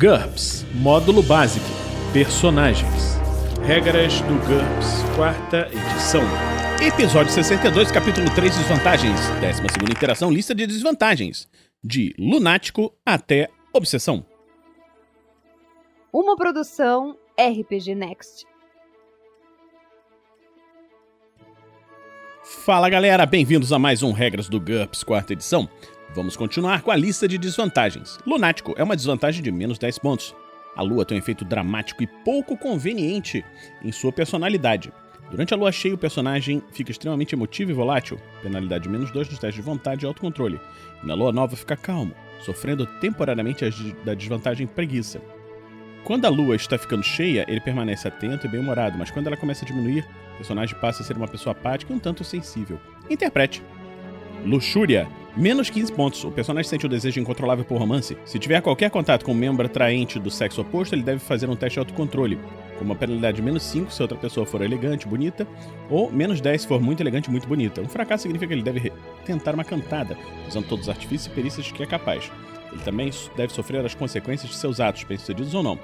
GURPS, módulo básico, personagens. Regras do GURPS, 4ª edição. Episódio 62, capítulo 3, desvantagens. 12ª interação, lista de desvantagens. De lunático até obsessão. Uma produção RPG Next. Fala galera, bem-vindos a mais um Regras do GURPS, 4ª edição. Vamos continuar com a lista de desvantagens. Lunático é uma desvantagem de menos 10 pontos. A lua tem um efeito dramático e pouco conveniente em sua personalidade. Durante a lua cheia, o personagem fica extremamente emotivo e volátil, penalidade de menos 2 nos testes de vontade e autocontrole. E na lua nova fica calmo, sofrendo temporariamente da desvantagem preguiça. Quando a lua está ficando cheia, ele permanece atento e bem-humorado, mas quando ela começa a diminuir, o personagem passa a ser uma pessoa apática e um tanto sensível. Interprete. Luxúria. Menos 15 pontos. O personagem sente o desejo incontrolável por romance. Se tiver qualquer contato com um membro atraente do sexo oposto, ele deve fazer um teste de autocontrole, com uma penalidade de menos 5 se outra pessoa for elegante, bonita, ou menos 10 se for muito elegante e muito bonita. Um fracasso significa que ele deve tentar uma cantada, usando todos os artifícios e perícias de que é capaz. Ele também deve sofrer as consequências de seus atos, bem-sucedidos ou não.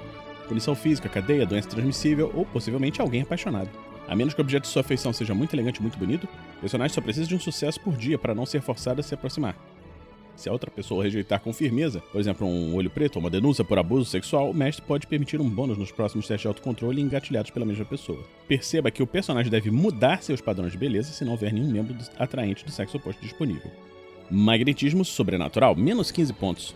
Punição física, cadeia, doença transmissível ou, possivelmente, alguém apaixonado. A menos que o objeto de sua afeição seja muito elegante e muito bonito, o personagem só precisa de um sucesso por dia para não ser forçado a se aproximar. Se a outra pessoa rejeitar com firmeza, por exemplo, um olho preto ou uma denúncia por abuso sexual, o mestre pode permitir um bônus nos próximos testes de autocontrole engatilhados pela mesma pessoa. Perceba que o personagem deve mudar seus padrões de beleza se não houver nenhum membro atraente do sexo oposto disponível. Magnetismo sobrenatural, menos 15 pontos.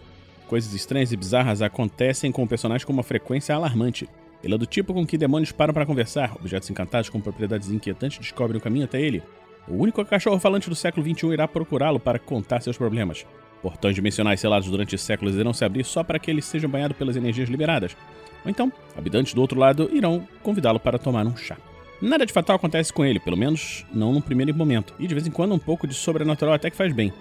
Coisas estranhas e bizarras acontecem com o personagem com uma frequência alarmante. Ele é do tipo com que demônios param para conversar, objetos encantados com propriedades inquietantes descobrem o caminho até ele. O único cachorro falante do século XXI irá procurá-lo para contar seus problemas. Portões dimensionais selados durante séculos irão se abrir só para que ele seja banhado pelas energias liberadas. Ou então, habitantes do outro lado irão convidá-lo para tomar um chá. Nada de fatal acontece com ele, pelo menos não no primeiro momento, e de vez em quando um pouco de sobrenatural até que faz bem.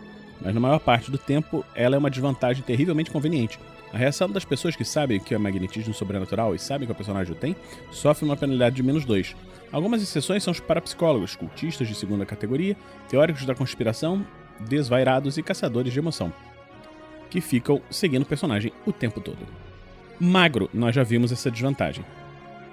Mas na maior parte do tempo, ela é uma desvantagem terrivelmente conveniente. A reação das pessoas que sabem que é magnetismo sobrenatural e sabem que o personagem o tem, sofre uma penalidade de menos 2. Algumas exceções são os parapsicólogos, cultistas de segunda categoria, teóricos da conspiração, desvairados e caçadores de emoção, que ficam seguindo o personagem o tempo todo. Magro, nós já vimos essa desvantagem.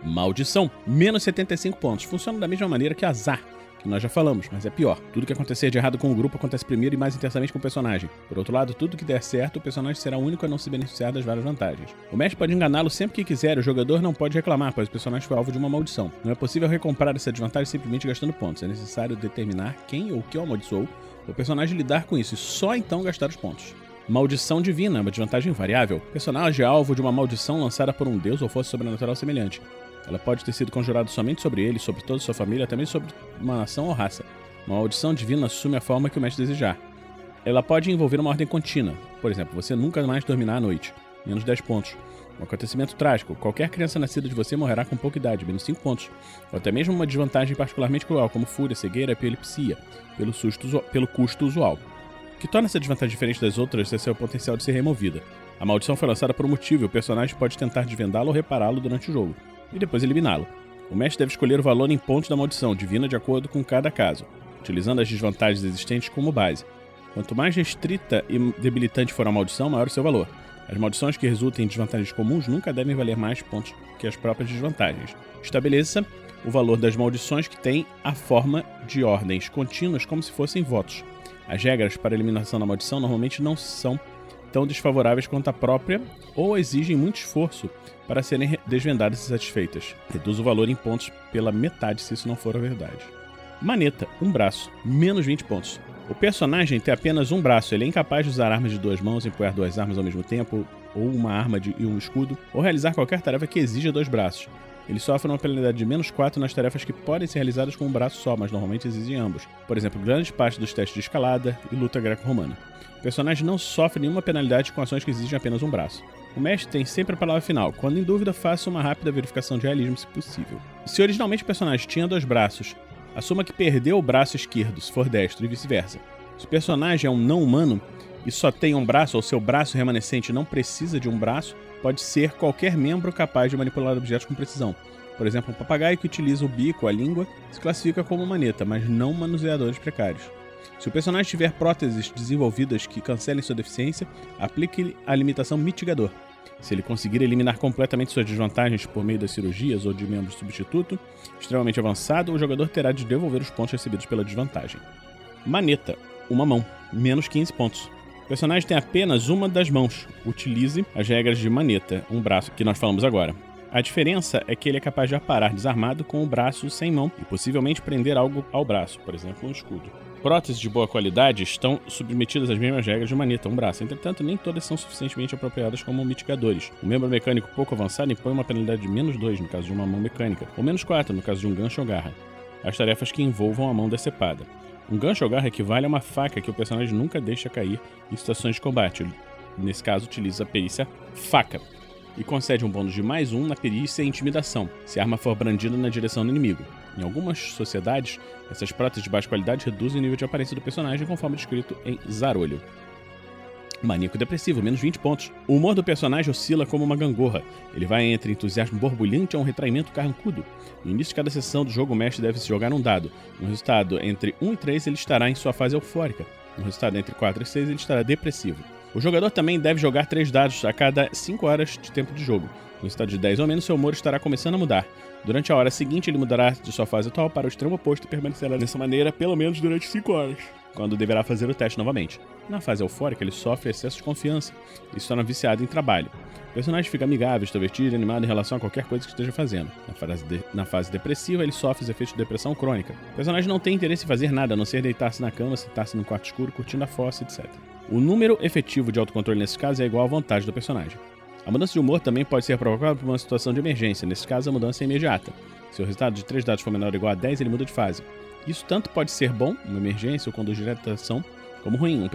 Maldição, menos 75 pontos. Funciona da mesma maneira que azar, que nós já falamos, mas é pior. Tudo que acontecer de errado com o grupo acontece primeiro e mais intensamente com o personagem. Por outro lado, tudo que der certo, o personagem será o único a não se beneficiar das várias vantagens. O mestre pode enganá-lo sempre que quiser e o jogador não pode reclamar, pois o personagem foi alvo de uma maldição. Não é possível recomprar essa desvantagem simplesmente gastando pontos. É necessário determinar quem ou que o amaldiçoou, o personagem lidar com isso e só então gastar os pontos. Maldição divina é uma desvantagem variável. O personagem é alvo de uma maldição lançada por um deus ou força sobrenatural semelhante. Ela pode ter sido conjurada somente sobre ele, sobre toda a sua família, também sobre uma nação ou raça. Uma maldição divina assume a forma que o mestre desejar. Ela pode envolver uma ordem contínua. Por exemplo, você nunca mais dormirá à noite. Menos 10 pontos. Um acontecimento trágico. Qualquer criança nascida de você morrerá com pouca idade. Menos 5 pontos. Ou até mesmo uma desvantagem particularmente cruel, como fúria, cegueira, epilepsia, pelo custo usual. O que torna essa desvantagem diferente das outras é seu potencial de ser removida. A maldição foi lançada por um motivo e o personagem pode tentar desvendá-la ou repará-lo durante o jogo, e depois eliminá-lo. O mestre deve escolher o valor em pontos da maldição divina de acordo com cada caso, utilizando as desvantagens existentes como base. Quanto mais restrita e debilitante for a maldição, maior o seu valor. As maldições que resultem em desvantagens comuns nunca devem valer mais pontos que as próprias desvantagens. Estabeleça o valor das maldições que têm a forma de ordens contínuas como se fossem votos. As regras para a eliminação da maldição normalmente não são tão desfavoráveis quanto a própria ou exigem muito esforço para serem desvendadas e satisfeitas. Reduz o valor em pontos pela metade se isso não for a verdade. Maneta, um braço, menos 20 pontos. O personagem tem apenas um braço, ele é incapaz de usar armas de duas mãos, empunhar duas armas ao mesmo tempo, ou uma arma e um escudo, ou realizar qualquer tarefa que exija dois braços. Ele sofre uma penalidade de menos 4 nas tarefas que podem ser realizadas com um braço só, mas normalmente exigem ambos. Por exemplo, grande parte dos testes de escalada e luta greco-romana. O personagem não sofre nenhuma penalidade com ações que exigem apenas um braço. O mestre tem sempre a palavra final. Quando em dúvida, faça uma rápida verificação de realismo, se possível. Se originalmente o personagem tinha dois braços, assuma que perdeu o braço esquerdo, se for destro, e vice-versa. Se o personagem é um não-humano e só tem um braço, ou seu braço remanescente não precisa de um braço, pode ser qualquer membro capaz de manipular objetos com precisão. Por exemplo, um papagaio que utiliza o bico ou a língua se classifica como maneta, mas não manuseadores precários. Se o personagem tiver próteses desenvolvidas que cancelem sua deficiência, aplique a limitação mitigador. Se ele conseguir eliminar completamente suas desvantagens por meio das cirurgias ou de membro substituto extremamente avançado, o jogador terá de devolver os pontos recebidos pela desvantagem. Maneta, uma mão, menos 15 pontos. O personagem tem apenas uma das mãos. Utilize as regras de maneta, um braço, que nós falamos agora. A diferença é que ele é capaz de aparar desarmado com o braço sem mão e possivelmente prender algo ao braço, por exemplo, um escudo. Próteses de boa qualidade estão submetidas às mesmas regras de maneta, um braço. Entretanto, nem todas são suficientemente apropriadas como mitigadores. Um membro mecânico pouco avançado impõe uma penalidade de menos 2 no caso de uma mão mecânica, ou menos 4 no caso de um gancho ou garra. As tarefas que envolvam a mão decepada. Um gancho ou garra equivale a uma faca que o personagem nunca deixa cair em situações de combate. Nesse caso, utiliza a perícia faca e concede um bônus de mais 1 na perícia e intimidação, se a arma for brandida na direção do inimigo. Em algumas sociedades, essas próteses de baixa qualidade reduzem o nível de aparência do personagem, conforme descrito em Zarolho. Maníaco depressivo, menos 20 pontos. O humor do personagem oscila como uma gangorra. Ele vai entre entusiasmo borbulhante a um retraimento carrancudo. No início de cada sessão do jogo, o mestre deve se jogar um dado. No resultado entre 1 e 3, ele estará em sua fase eufórica. No resultado entre 4 e 6, ele estará depressivo. O jogador também deve jogar 3 dados a cada 5 horas de tempo de jogo. No resultado de 10 ou menos, seu humor estará começando a mudar. Durante a hora seguinte, ele mudará de sua fase atual para o extremo oposto e permanecerá dessa maneira pelo menos durante 5 horas, quando deverá fazer o teste novamente. Na fase eufórica, ele sofre excesso de confiança e se torna viciado em trabalho. O personagem fica amigável, extrovertido e animado em relação a qualquer coisa que esteja fazendo. Na fase depressiva, ele sofre os efeitos de depressão crônica. O personagem não tem interesse em fazer nada, a não ser deitar-se na cama, sentar-se num quarto escuro, curtindo a fossa, etc. O número efetivo de autocontrole nesse caso é igual à vontade do personagem. A mudança de humor também pode ser provocada por uma situação de emergência. Nesse caso, a mudança é imediata. Se o resultado de 3 dados for menor ou igual a 10, ele muda de fase. Isso tanto pode ser bom, uma emergência ou conduz direto à ação, como ruim.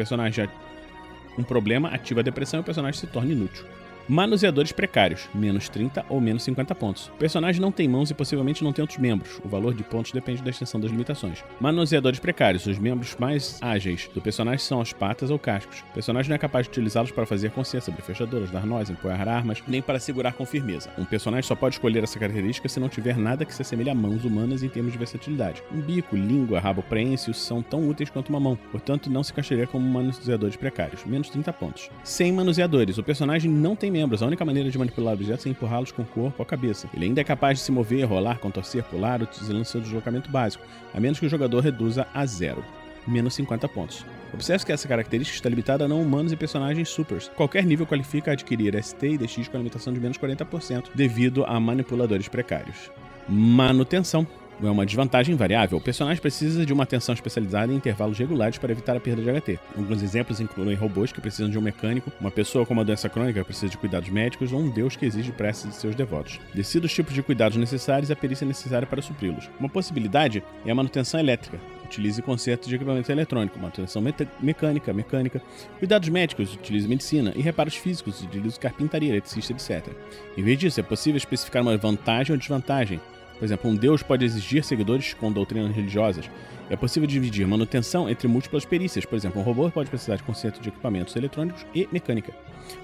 Um problema ativa a depressão e o personagem se torna inútil. Manuseadores precários, menos 30 ou menos 50 pontos. O personagem não tem mãos e possivelmente não tem outros membros. O valor de pontos depende da extensão das limitações. Manuseadores precários. Os membros mais ágeis do personagem são as patas ou cascos. O personagem não é capaz de utilizá-los para fazer consciência, abrir fechaduras, dar nós, empunhar armas, nem para segurar com firmeza. Um personagem só pode escolher essa característica se não tiver nada que se assemelhe a mãos humanas em termos de versatilidade. Um bico, língua, rabo preensios são tão úteis quanto uma mão. Portanto, não se encaixaria como manuseadores precários. Menos 30 pontos. Sem manuseadores. O personagem não tem membros, a única maneira de manipular objetos é empurrá-los com o corpo ou a cabeça. Ele ainda é capaz de se mover, rolar, contorcer, pular, utilizando seu deslocamento básico, a menos que o jogador reduza a 0, menos 50 pontos. Observe que essa característica está limitada a não humanos e personagens supers. Qualquer nível qualifica a adquirir ST e DX com a limitação de menos 40%, devido a manipuladores precários. Manutenção. É uma desvantagem variável. O personagem precisa de uma atenção especializada em intervalos regulares para evitar a perda de HT. Alguns exemplos incluem robôs que precisam de um mecânico, uma pessoa com uma doença crônica que precisa de cuidados médicos ou um deus que exige preces de seus devotos. Decida os tipos de cuidados necessários e a perícia necessária para supri-los. Uma possibilidade é a manutenção elétrica. Utilize conserto de equipamento eletrônico, manutenção mecânica, cuidados médicos, utilize medicina, e reparos físicos, utilize carpintaria, eletricista, etc. Em vez disso, é possível especificar uma vantagem ou desvantagem. Por exemplo, um deus pode exigir seguidores com doutrinas religiosas. É possível dividir manutenção entre múltiplas perícias. Por exemplo, um robô pode precisar de conserto de equipamentos eletrônicos e mecânica.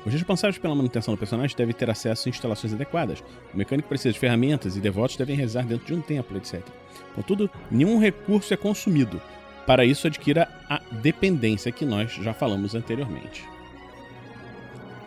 Os responsáveis pela manutenção do personagem devem ter acesso a instalações adequadas. O mecânico precisa de ferramentas e devotos devem rezar dentro de um templo, etc. Contudo, nenhum recurso é consumido. Para isso, adquira a dependência que nós já falamos anteriormente.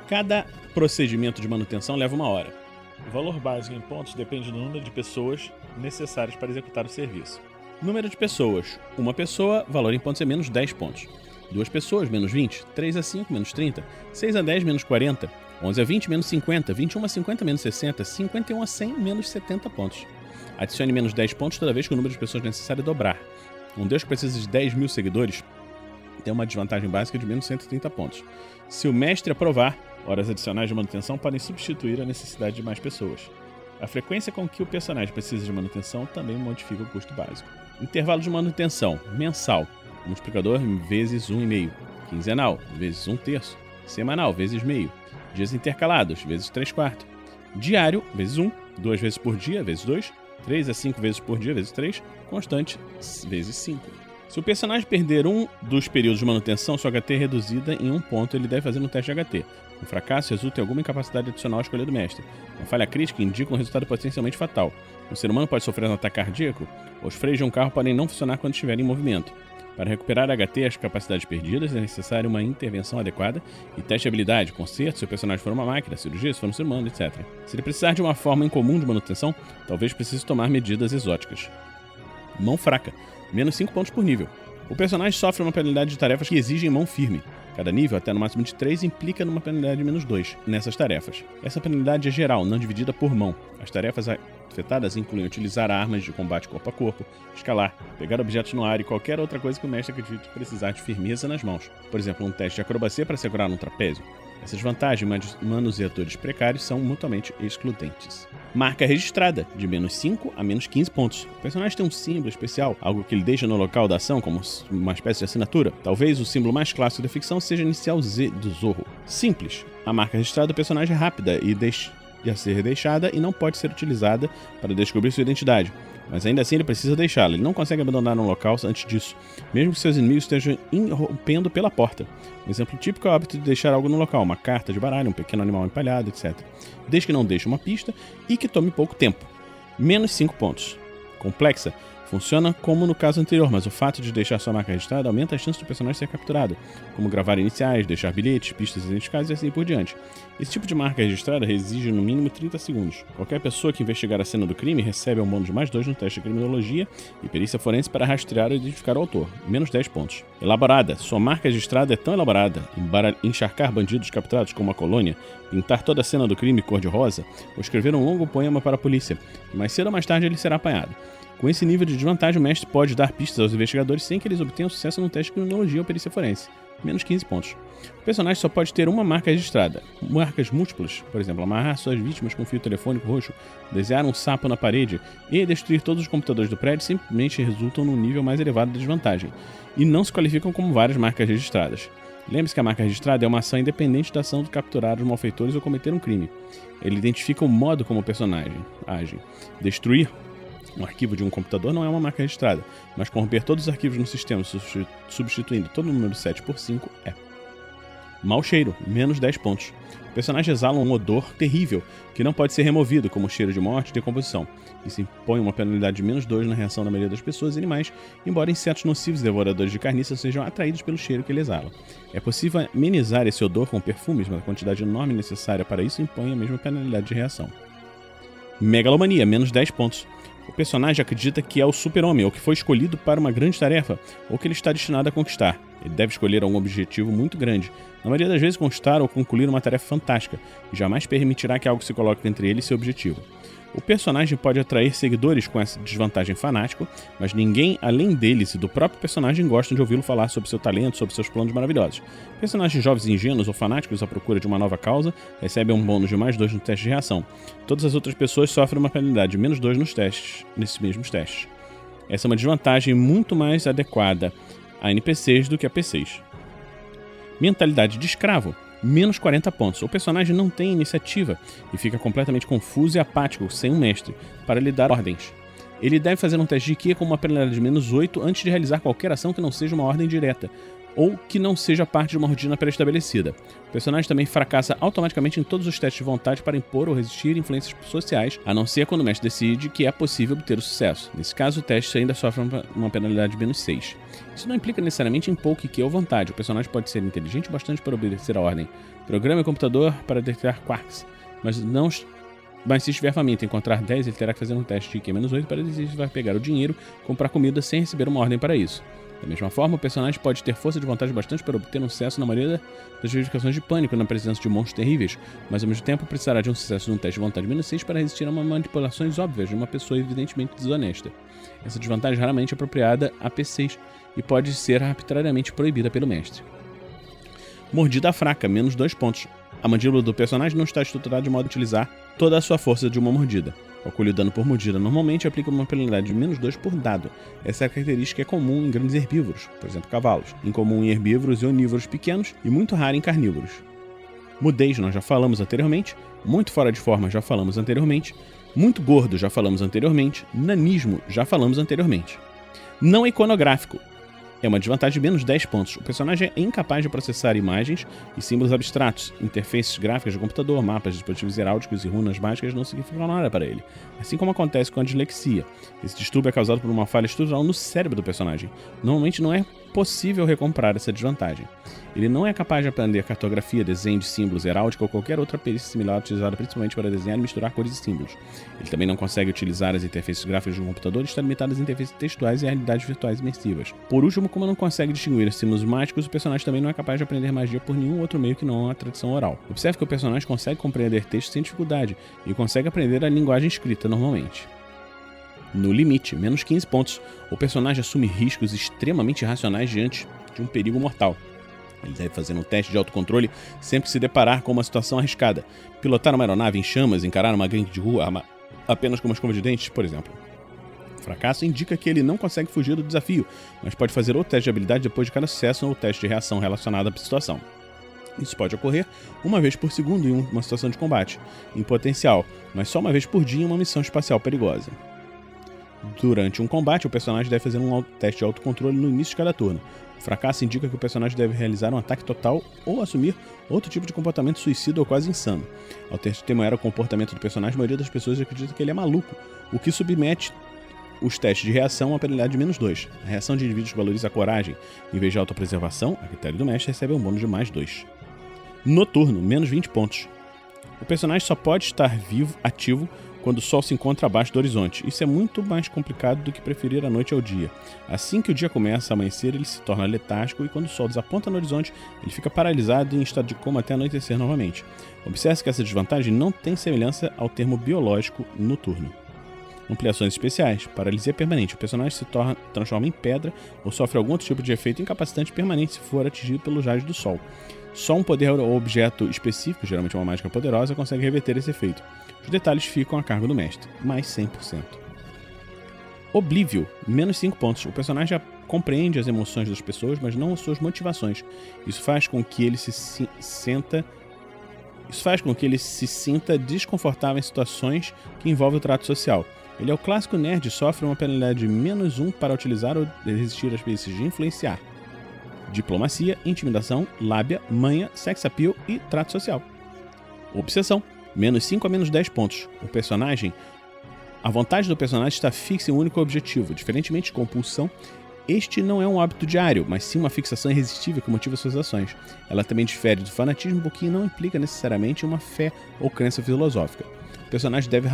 Cada procedimento de manutenção leva 1 hora. O valor básico em pontos depende do número de pessoas necessárias para executar o serviço. Número de pessoas. 1 pessoa, valor em pontos é menos 10 pontos. 2 pessoas, menos 20. 3 a 5, menos 30. 6 a 10, menos 40. 11 a 20, menos 50. 21 a 50, menos 60. 51 a 100, menos 70 pontos. Adicione menos 10 pontos toda vez que o número de pessoas necessário dobrar. Um deus que precisa de 10 mil seguidores tem uma desvantagem básica de menos 130 pontos. Se o mestre aprovar, horas adicionais de manutenção podem substituir a necessidade de mais pessoas. A frequência com que o personagem precisa de manutenção também modifica o custo básico. Intervalo de manutenção: mensal, multiplicador vezes 1,5. Quinzenal, vezes 1/3. Semanal, vezes meio. Dias intercalados, vezes 3/4. Diário, vezes 1. 2 vezes por dia, vezes 2. 3 a 5 vezes por dia, vezes 3. Constante, vezes 5. Se o personagem perder um dos períodos de manutenção, sua HT é reduzida em 1 ponto e ele deve fazer um teste de HT. Um fracasso resulta em alguma incapacidade adicional à escolha do mestre. Uma falha crítica indica um resultado potencialmente fatal. Um ser humano pode sofrer um ataque cardíaco, ou os freios de um carro podem não funcionar quando estiver em movimento. Para recuperar HT as capacidades perdidas, é necessária uma intervenção adequada e teste de habilidade, conserto se o personagem for uma máquina, cirurgia se for um ser humano, etc. Se ele precisar de uma forma incomum de manutenção, talvez precise tomar medidas exóticas. Mão fraca, menos 5 pontos por nível. O personagem sofre uma penalidade de tarefas que exigem mão firme. Cada nível, até no máximo de 3, implica numa penalidade de menos 2 nessas tarefas. Essa penalidade é geral, não dividida por mão. As tarefas afetadas incluem utilizar armas de combate corpo a corpo, escalar, pegar objetos no ar e qualquer outra coisa que o mestre acredite precisar de firmeza nas mãos. Por exemplo, um teste de acrobacia para segurar um trapézio. Essas vantagens, mas manuseadores precários são mutuamente excludentes. Marca registrada, de menos 5 a menos 15 pontos. O personagem tem um símbolo especial, algo que ele deixa no local da ação como uma espécie de assinatura. Talvez o símbolo mais clássico da ficção seja a inicial Z do Zorro. Simples. A marca registrada do personagem é rápida e a ser deixada e não pode ser utilizada para descobrir sua identidade. Mas ainda assim ele precisa deixá-la. Ele não consegue abandonar um local antes disso, mesmo que seus inimigos estejam irrompendo pela porta. Um exemplo típico é o hábito de deixar algo no local, uma carta de baralho, um pequeno animal empalhado, etc. Desde que não deixe uma pista e que tome pouco tempo. Menos 5 pontos. Complexa. Funciona como no caso anterior, mas o fato de deixar sua marca registrada aumenta a chance do personagem ser capturado, como gravar iniciais, deixar bilhetes, pistas identificadas e assim por diante. Esse tipo de marca registrada exige no mínimo 30 segundos. Qualquer pessoa que investigar a cena do crime recebe um bônus de mais 2 no teste de criminologia e perícia forense para rastrear e identificar o autor, menos 10 pontos. Elaborada. Sua marca registrada é tão elaborada, encharcar bandidos capturados com uma colônia, pintar toda a cena do crime cor-de-rosa ou escrever um longo poema para a polícia. Mais cedo ou mais tarde ele será apanhado. Com esse nível de desvantagem, o mestre pode dar pistas aos investigadores sem que eles obtenham sucesso no teste de criminologia ou perícia forense. Menos 15 pontos. O personagem só pode ter uma marca registrada. Marcas múltiplas, por exemplo, amarrar suas vítimas com fio telefônico roxo, desenhar um sapo na parede e destruir todos os computadores do prédio simplesmente resultam num nível mais elevado de desvantagem e não se qualificam como várias marcas registradas. Lembre-se que a marca registrada é uma ação independente da ação de capturar os malfeitores ou cometer um crime. Ele identifica o modo como o personagem age. Destruir um arquivo de um computador não é uma marca registrada, mas corromper todos os arquivos no sistema substituindo todo o número 7 por 5 é. Mau cheiro, menos 10 pontos. O personagem exala um odor terrível que não pode ser removido, como cheiro de morte e decomposição. Isso impõe uma penalidade de menos 2 na reação da maioria das pessoas e animais, embora insetos nocivos e devoradores de carniça sejam atraídos pelo cheiro que ele exala. É possível amenizar esse odor com perfumes, mas a quantidade enorme necessária para isso impõe a mesma penalidade de reação. Megalomania, menos 10 pontos. O personagem acredita que é o super-homem ou que foi escolhido para uma grande tarefa ou que ele está destinado a conquistar. Ele deve escolher algum objetivo muito grande, na maioria das vezes conquistar ou concluir uma tarefa fantástica, e jamais permitirá que algo se coloque entre ele e seu objetivo. O personagem pode atrair seguidores com essa desvantagem fanática, mas ninguém além deles e do próprio personagem gosta de ouvi-lo falar sobre seu talento, sobre seus planos maravilhosos. Personagens jovens ingênuos ou fanáticos à procura de uma nova causa recebem um bônus de mais 2 no teste de reação. Todas as outras pessoas sofrem uma penalidade de menos 2 nesses mesmos testes. Essa é uma desvantagem muito mais adequada a NPCs do que a PCs. Mentalidade de escravo. Menos 40 pontos. O personagem não tem iniciativa e fica completamente confuso e apático, sem um mestre, para lhe dar ordens. Ele deve fazer um teste de IQ com uma penalidade de menos 8 antes de realizar qualquer ação que não seja uma ordem direta, ou que não seja parte de uma rotina pré-estabelecida. O personagem também fracassa automaticamente em todos os testes de vontade para impor ou resistir influências sociais, a não ser quando o mestre decide que é possível obter o sucesso. Nesse caso, o teste ainda sofre uma penalidade de menos 6. Isso não implica necessariamente em pouco IQ ou vontade. O personagem pode ser inteligente bastante para obedecer a ordem. Programe o computador para detectar quarks, mas se estiver faminto e encontrar 10, ele terá que fazer um teste de IQ menos 8 para decidir se vai pegar o dinheiro e comprar comida sem receber uma ordem para isso. Da mesma forma, o personagem pode ter força de vontade bastante para obter um sucesso na maioria das verificações de pânico na presença de monstros terríveis, mas ao mesmo tempo precisará de um sucesso num teste de vontade menos 6 para resistir a uma manipulações óbvias de uma pessoa evidentemente desonesta. Essa desvantagem raramente é apropriada a PCs e pode ser arbitrariamente proibida pelo mestre. Mordida fraca, menos 2 pontos. A mandíbula do personagem não está estruturada de modo a utilizar toda a sua força de uma mordida. Calcule o dano por mordida normalmente aplica uma penalidade de menos 2 por dado. Essa característica é comum em grandes herbívoros, por exemplo cavalos, incomum em herbívoros e onívoros pequenos e muito rara em carnívoros. Mudez nós já falamos anteriormente, muito fora de forma já falamos anteriormente, muito gordo já falamos anteriormente, nanismo já falamos anteriormente. Não iconográfico. É uma desvantagem de menos 10 pontos. O personagem é incapaz de processar imagens e símbolos abstratos. Interfaces gráficas de computador, mapas, dispositivos heráldicos e runas mágicas não significam nada para ele. Assim como acontece com a dislexia. Esse distúrbio é causado por uma falha estrutural no cérebro do personagem. Normalmente não é impossível recomprar essa desvantagem. Ele não é capaz de aprender cartografia, desenho de símbolos, heráldica ou qualquer outra perícia similar utilizada principalmente para desenhar e misturar cores e símbolos. Ele também não consegue utilizar as interfaces gráficas de um computador e está limitado às interfaces textuais e realidades virtuais imersivas. Por último, como não consegue distinguir os símbolos mágicos, o personagem também não é capaz de aprender magia por nenhum outro meio que não a tradição oral. Observe que o personagem consegue compreender texto sem dificuldade e consegue aprender a linguagem escrita normalmente. No limite, menos 15 pontos, o personagem assume riscos extremamente irracionais diante de um perigo mortal. Ele deve fazer um teste de autocontrole sempre que se deparar com uma situação arriscada. Pilotar uma aeronave em chamas, encarar uma gangue de rua apenas com uma escova de dentes, por exemplo. O fracasso indica que ele não consegue fugir do desafio, mas pode fazer outro teste de habilidade depois de cada sucesso ou teste de reação relacionado à situação. Isso pode ocorrer uma vez por segundo em uma situação de combate, em potencial, mas só uma vez por dia em uma missão espacial perigosa. Durante um combate, o personagem deve fazer um teste de autocontrole no início de cada turno. O fracasso indica que o personagem deve realizar um ataque total ou assumir outro tipo de comportamento suicida ou quase insano. Ao testemunhar o comportamento do personagem, a maioria das pessoas acredita que ele é maluco, o que submete os testes de reação a uma penalidade de menos 2. A reação de indivíduos que valoriza a coragem em vez de autopreservação, a critério do mestre, recebe um bônus de mais 2. Noturno, menos 20 pontos. O personagem só pode estar ativo quando o sol se encontra abaixo do horizonte. Isso é muito mais complicado do que preferir a noite ao dia. Assim que o dia começa a amanhecer, ele se torna letárgico e quando o sol desaponta no horizonte, ele fica paralisado em estado de coma até anoitecer novamente. Observe que essa desvantagem não tem semelhança ao termo biológico noturno. Ampliações especiais. Paralisia permanente. O personagem se transforma em pedra ou sofre algum outro tipo de efeito incapacitante permanente se for atingido pelos raios do sol. Só um poder ou objeto específico, geralmente uma mágica poderosa, consegue reverter esse efeito. Os detalhes ficam a cargo do mestre, mais 100%. Oblívio, menos 5 pontos. O personagem compreende as emoções das pessoas, mas não as suas motivações. Isso faz com que ele se sinta desconfortável em situações que envolvem o trato social. Ele é o clássico nerd e sofre uma penalidade de menos 1 para utilizar ou resistir às perícias de influenciar, diplomacia, intimidação, lábia, manha, sex appeal e trato social. Obsessão, menos 5 a menos 10 pontos. A vontade do personagem está fixa em um único objetivo. Diferentemente de compulsão, este não é um hábito diário, mas sim uma fixação irresistível que motiva suas ações. Ela também difere do fanatismo porque não implica necessariamente uma fé ou crença filosófica. O personagem deve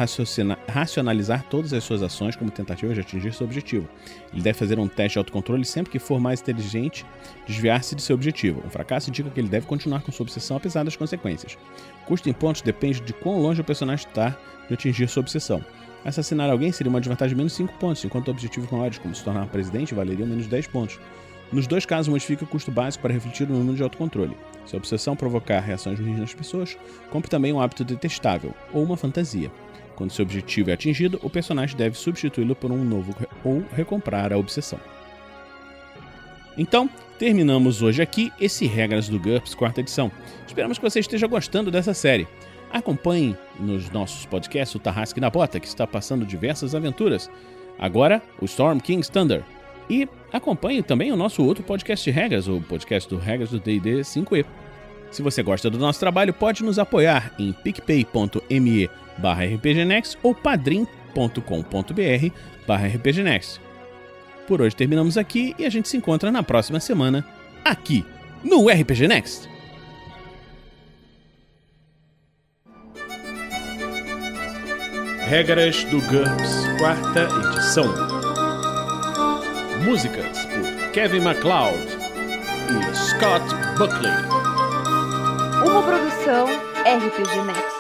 racionalizar todas as suas ações como tentativa de atingir seu objetivo. Ele deve fazer um teste de autocontrole sempre que for mais inteligente desviar-se de seu objetivo. Um fracasso indica que ele deve continuar com sua obsessão apesar das consequências. O custo em pontos depende de quão longe o personagem está de atingir sua obsessão. Assassinar alguém seria uma desvantagem de menos 5 pontos, enquanto objetivos maiores, como se tornar presidente, valeriam menos 10 pontos. Nos dois casos, modifica o custo básico para refletir no número de autocontrole. Se a obsessão provocar reações ruins nas pessoas, compre também um hábito detestável, ou uma fantasia. Quando seu objetivo é atingido, o personagem deve substituí-lo por um novo ou recomprar a obsessão. Então, terminamos hoje aqui esse Regras do GURPS 4ª edição. Esperamos que você esteja gostando dessa série. Acompanhe nos nossos podcasts o Tarrasque na Bota, que está passando diversas aventuras. Agora, o Storm King's Thunder. E acompanhe também o nosso outro podcast de regras, o podcast do Regras do D&D 5e. Se você gosta do nosso trabalho, pode nos apoiar picpay.me/rpgnext ou padrim.com.br/rpgnext. Por hoje terminamos aqui e a gente se encontra na próxima semana, aqui no RPG Next. Regras do GURPS 4ª edição. Músicas por Kevin MacLeod e Scott Buckley. Uma produção RPG Next.